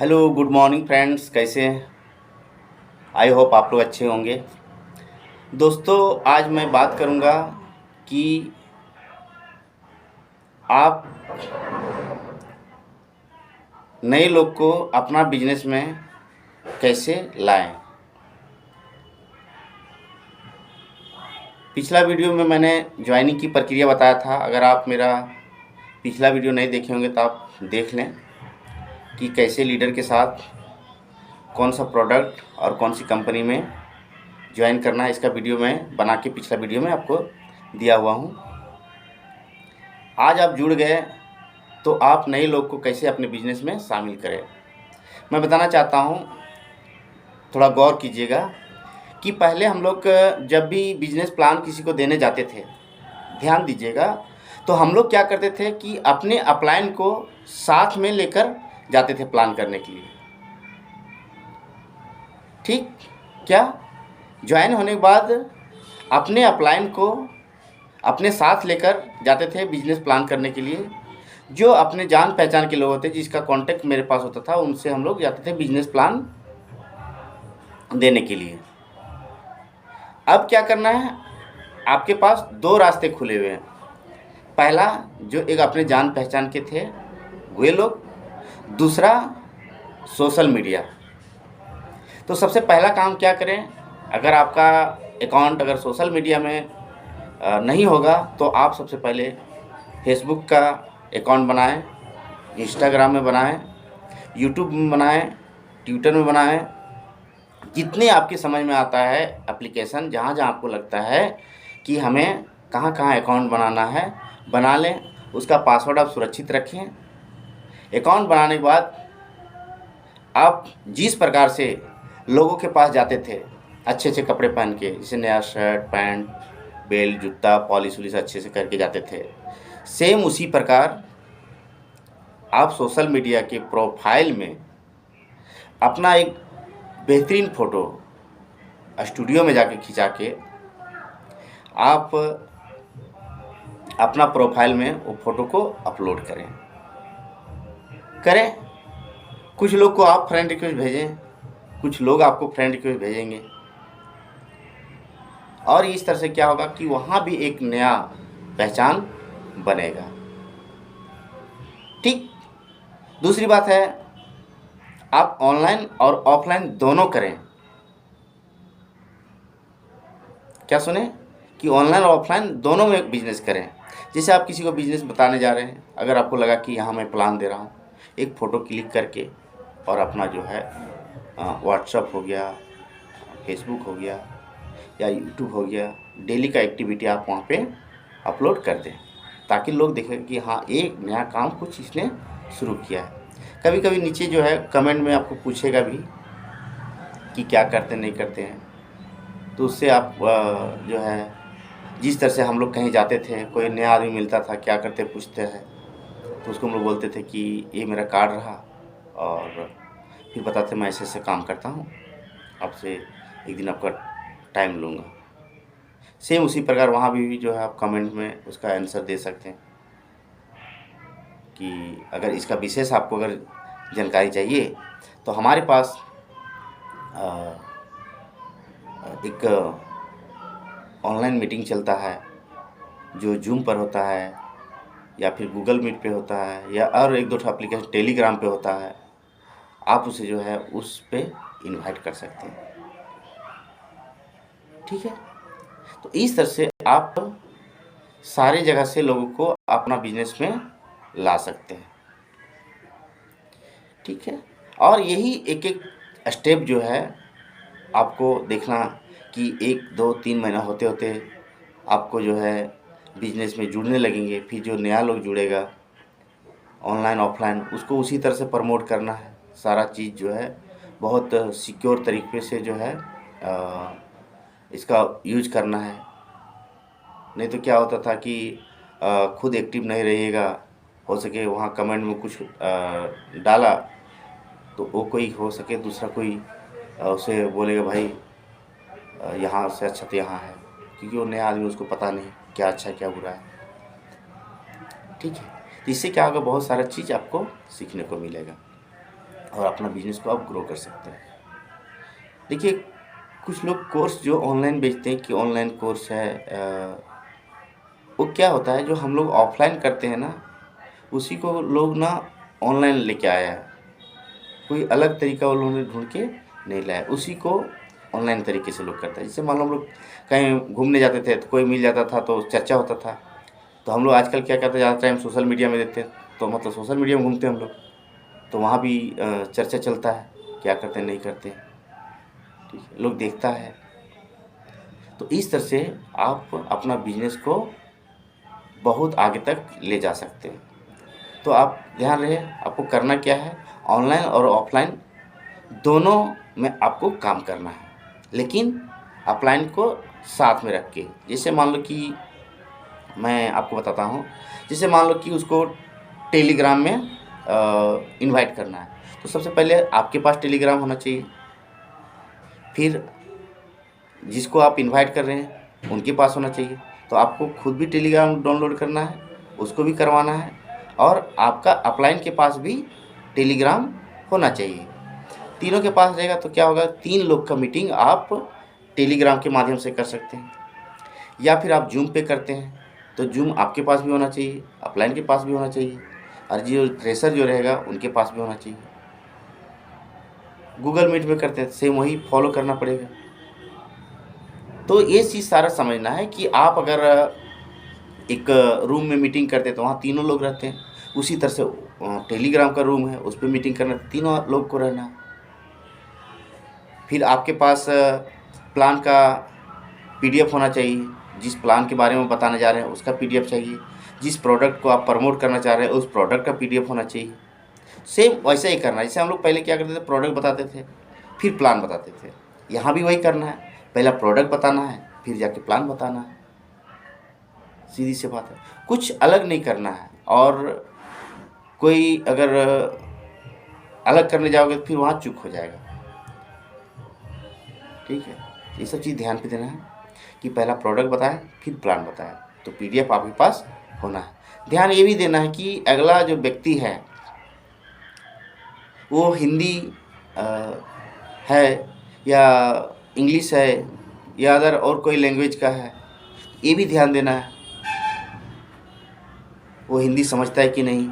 Hello good morning friends, कैसे हैं? I hope आप लोग अच्छे होंगे। दोस्तों, आज मैं बात करूंगा कि आप नए लोग को अपना बिजनेस में कैसे लाएं। पिछला वीडियो में मैंने ज्वाइनिंग की प्रक्रिया बताया था। अगर आप मेरा पिछला वीडियो नहीं देखे होंगे तो आप देख लें कि कैसे लीडर के साथ कौन सा प्रोडक्ट और कौन सी कंपनी में ज्वाइन करना है। इसका वीडियो मैं बना के पिछला वीडियो में आपको दिया हुआ हूँ। आज आप जुड़ गए तो आप नए लोग को कैसे अपने बिजनेस में शामिल करें। मैं बताना चाहता हूँ, थोड़ा गौर कीजिएगा कि पहले हम लोग जब भी बिजनेस प्लान किसी को देने जाते थे, ध्यान दीजिएगा, तो हम लोग क्या करते थे कि अपने अपलाइन को साथ में लेकर जाते थे प्लान करने के लिए। ठीक क्या? ज्वाइन होने के बाद अपने अपलाइन को अपने साथ लेकर जाते थे बिजनेस प्लान करने के लिए। जो अपने जान पहचान के लोग होते, जिसका कांटेक्ट मेरे पास होता था, उनसे हम लोग जाते थे बिजनेस प्लान देने के लिए। अब क्या करना है, आपके पास दो रास्ते खुले हुए हैं। पहला, जो एक अपने जान पहचान के थे वे लोग, दूसरा सोशल मीडिया। तो सबसे पहला काम क्या करें, अगर आपका अकाउंट अगर सोशल मीडिया में नहीं होगा तो आप सबसे पहले फेसबुक का अकाउंट बनाएं, इंस्टाग्राम में बनाएं, यूट्यूब में बनाएं, ट्विटर में बनाएं। जितने आपकी समझ में आता है एप्लीकेशन, जहाँ जहाँ आपको लगता है कि हमें कहाँ कहाँ अकाउंट बनाना है, बना लें। उसका पासवर्ड आप सुरक्षित रखें। अकाउंट बनाने के बाद आप जिस प्रकार से लोगों के पास जाते थे अच्छे अच्छे कपड़े पहन के, जैसे नया शर्ट पैंट बेल्ट जूता पॉलिश वॉलिश अच्छे से करके जाते थे, सेम उसी प्रकार आप सोशल मीडिया के प्रोफाइल में अपना एक बेहतरीन फ़ोटो स्टूडियो में जाके खिंचा के आप अपना प्रोफाइल में वो फ़ोटो को अपलोड करें। कुछ लोग को आप फ्रेंड रिक्वेस्ट भेजें, कुछ लोग आपको फ्रेंड रिक्वेस्ट भेजेंगे, और इस तरह से क्या होगा कि वहाँ भी एक नया पहचान बनेगा। ठीक। दूसरी बात है, आप ऑनलाइन और ऑफलाइन दोनों करें। क्या सुने कि ऑनलाइन और ऑफलाइन दोनों में बिजनेस करें। जैसे आप किसी को बिजनेस बताने जा रहे हैं, अगर आपको लगा कि यहाँ मैं प्लान दे रहा हूँ, एक फ़ोटो क्लिक करके और अपना जो है व्हाट्सएप हो गया, फेसबुक हो गया या यूट्यूब हो गया, डेली का एक्टिविटी आप वहाँ पे अपलोड कर दें, ताकि लोग देखें कि हाँ, एक नया काम कुछ इसने शुरू किया है। कभी कभी नीचे जो है कमेंट में आपको पूछेगा भी कि क्या करते नहीं करते हैं, तो उससे आप जो है, जिस तरह से हम लोग कहीं जाते थे, कोई नया आदमी मिलता था, क्या करते पूछते हैं, तो उसको हम लोग बोलते थे कि ये मेरा कार्ड रहा, और फिर बताते मैं ऐसे ऐसे काम करता हूँ, आपसे एक दिन आपका टाइम लूँगा। सेम उसी प्रकार वहाँ भी जो है आप कमेंट में उसका आंसर दे सकते हैं कि अगर इसका विशेष आपको अगर जानकारी चाहिए तो हमारे पास एक ऑनलाइन मीटिंग चलता है, जो जूम पर होता है या फिर गूगल मीट पे होता है, या और एक दो एप्लीकेशन टेलीग्राम पे होता है। आप उसे जो है उस पे इनवाइट कर सकते हैं। ठीक है। तो इस तरह से आप सारे जगह से लोगों को अपना बिजनेस में ला सकते हैं। ठीक है। और यही एक एक स्टेप जो है आपको देखना कि 1 2 3 महीना होते होते आपको जो है बिजनेस में जुड़ने लगेंगे। फिर जो नया लोग जुड़ेगा ऑनलाइन ऑफलाइन, उसको उसी तरह से प्रमोट करना है। सारा चीज़ जो है बहुत सिक्योर तरीके से जो है इसका यूज करना है। नहीं तो क्या होता था कि खुद एक्टिव नहीं रहिएगा, हो सके वहाँ कमेंट में कुछ डाला तो वो कोई हो सके दूसरा कोई उसे बोलेगा भाई यहाँ से अच्छा तो यहाँ है, क्योंकि वो नया आदमी, उसको पता नहीं क्या अच्छा क्या बुरा है। ठीक है। तो इससे क्या होगा, बहुत सारा चीज़ आपको सीखने को मिलेगा। और अपना बिजनेस को आप ग्रो कर सकते हैं। देखिए, कुछ लोग कोर्स जो ऑनलाइन बेचते हैं कि ऑनलाइन कोर्स है, वो क्या होता है, जो हम लोग ऑफलाइन करते हैं ना, उसी को लोग ना ऑनलाइन लेके आया है। कोई अलग तरीका उन्होंने ढूंढ के नहीं लाया, उसी को ऑनलाइन तरीके से लोग करते हैं। जैसे मान लो हम लोग कहीं घूमने जाते थे तो कोई मिल जाता था तो चर्चा होता था, तो हम लोग आजकल क्या करते हैं, ज़्यादा टाइम सोशल मीडिया में देते हैं, तो मतलब सोशल मीडिया में घूमते हैं हम लोग, तो वहाँ भी चर्चा चलता है, क्या करते हैं नहीं करते हैं, ठीक है, लोग देखता है। तो इस तरह से आप अपना बिजनेस को बहुत आगे तक ले जा सकते हैं। तो आप ध्यान रहे, आपको करना क्या है, ऑनलाइन और ऑफलाइन दोनों में आपको काम करना है, लेकिन ऑफलाइन को साथ में रख के। जैसे मान लो कि मैं आपको बताता हूँ, जैसे मान लो कि उसको टेलीग्राम में इनवाइट करना है, तो सबसे पहले आपके पास टेलीग्राम होना चाहिए, फिर जिसको आप इनवाइट कर रहे हैं उनके पास होना चाहिए। तो आपको खुद भी टेलीग्राम डाउनलोड करना है, उसको भी करवाना है, और आपका अपलाइन के पास भी टेलीग्राम होना चाहिए। तीनों के पास रहेगा तो क्या होगा, 3 लोग का मीटिंग आप टेलीग्राम के माध्यम से कर सकते हैं। या फिर आप जूम पे करते हैं तो जूम आपके पास भी होना चाहिए, अपलाइन के पास भी होना चाहिए, और जो ट्रेसर जो रहेगा उनके पास भी होना चाहिए। गूगल मीट में करते हैं, सेम वही फॉलो करना पड़ेगा। तो ये चीज़ सारा समझना है कि आप अगर एक रूम में मीटिंग करते हैं तो वहाँ तीनों लोग रहते हैं, उसी तरह से टेलीग्राम का रूम है, उस पर मीटिंग करना, तीनों लोग को रहना है। फिर आपके पास प्लान का पीडीएफ होना चाहिए, जिस प्लान के बारे में बताने जा रहे हैं उसका पीडीएफ चाहिए, जिस प्रोडक्ट को आप प्रमोट करना चाह रहे हैं उस प्रोडक्ट का पीडीएफ होना चाहिए। सेम वैसे ही करना है, जैसे हम लोग पहले क्या करते थे, प्रोडक्ट बताते थे फिर प्लान बताते थे, यहाँ भी वही करना है, पहला प्रोडक्ट बताना है फिर जाके प्लान बताना है। सीधी सी बात है, कुछ अलग नहीं करना है। और कोई अगर अलग करने जाओगे तो फिर वहाँ चूक हो जाएगा, ठीक है। ये सब चीज़ ध्यान पे देना है कि पहला प्रोडक्ट बताएं फिर प्लान बताएं, तो पीडीएफ आपके पास होना है। ध्यान ये भी देना है कि अगला जो व्यक्ति है वो हिंदी है या इंग्लिश है या अदर और कोई लैंग्वेज का है, ये भी ध्यान देना है, वो हिंदी समझता है कि नहीं।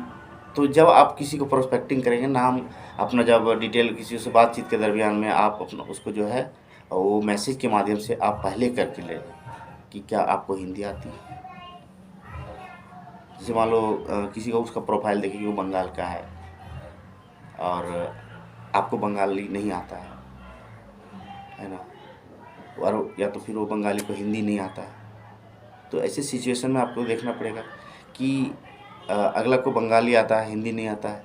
तो जब आप किसी को प्रोस्पेक्टिंग करेंगे, नाम अपना जब डिटेल किसी से बातचीत के दरमियान में आप अपना उसको जो है वो मैसेज के माध्यम से आप पहले करके ले कि क्या आपको हिंदी आती है। जैसे मान लो किसी को उसका प्रोफाइल देखिए वो बंगाल का है और आपको बंगाली नहीं आता है ना, और या तो फिर वो बंगाली को हिंदी नहीं आता है, तो ऐसे सिचुएशन में आपको देखना पड़ेगा कि अगला को बंगाली आता है हिंदी नहीं आता है,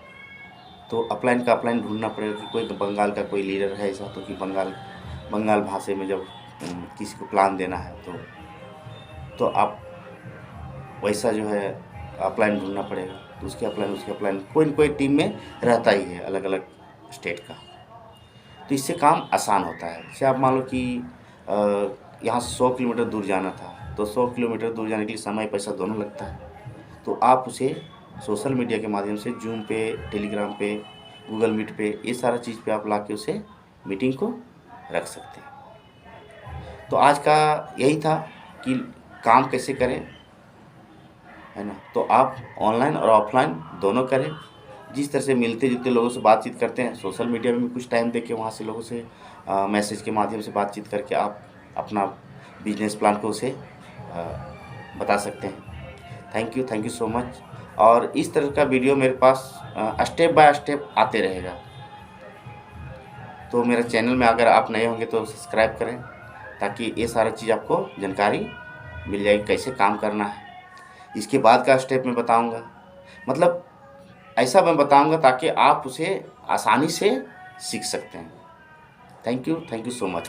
तो अपलाइन का अपलाइन ढूंढना पड़ेगा कि कोई बंगाल का कोई लीडर है ऐसा, तो कि बंगाल भाषा में जब किसी को प्लान देना है तो आप वैसा जो है अपलाइन ढूंढना पड़ेगा। तो उसके अपलाइन कोई न कोई टीम में रहता ही है अलग अलग स्टेट का, तो इससे काम आसान होता है। जैसे आप मान लो कि यहाँ से 100 किलोमीटर दूर जाना था, तो 100 किलोमीटर दूर जाने के लिए समय पैसा दोनों लगता है, तो आप उसे सोशल मीडिया के माध्यम से जूम पे, टेलीग्राम पे, गूगल मीट पे, ये सारा चीज़ पे आप ला के उसे मीटिंग को रख सकते हैं। तो आज का यही था कि काम कैसे करें, है ना। तो आप ऑनलाइन और ऑफलाइन दोनों करें, जिस तरह से मिलते जुलते लोगों से बातचीत करते हैं, सोशल मीडिया में भी कुछ टाइम दे के वहाँ से लोगों से मैसेज के माध्यम से बातचीत करके आप अपना बिजनेस प्लान को उसे बता सकते हैं। Thank you so much. और इस तरह का वीडियो मेरे पास स्टेप बाय स्टेप आते रहेगा, तो मेरे चैनल में अगर आप नए होंगे तो सब्सक्राइब करें, ताकि ये सारा चीज़ आपको जानकारी मिल जाएगी कैसे काम करना है। इसके बाद का स्टेप मैं बताऊंगा, मतलब ऐसा मैं बताऊंगा ताकि आप उसे आसानी से सीख सकते हैं। Thank you so much.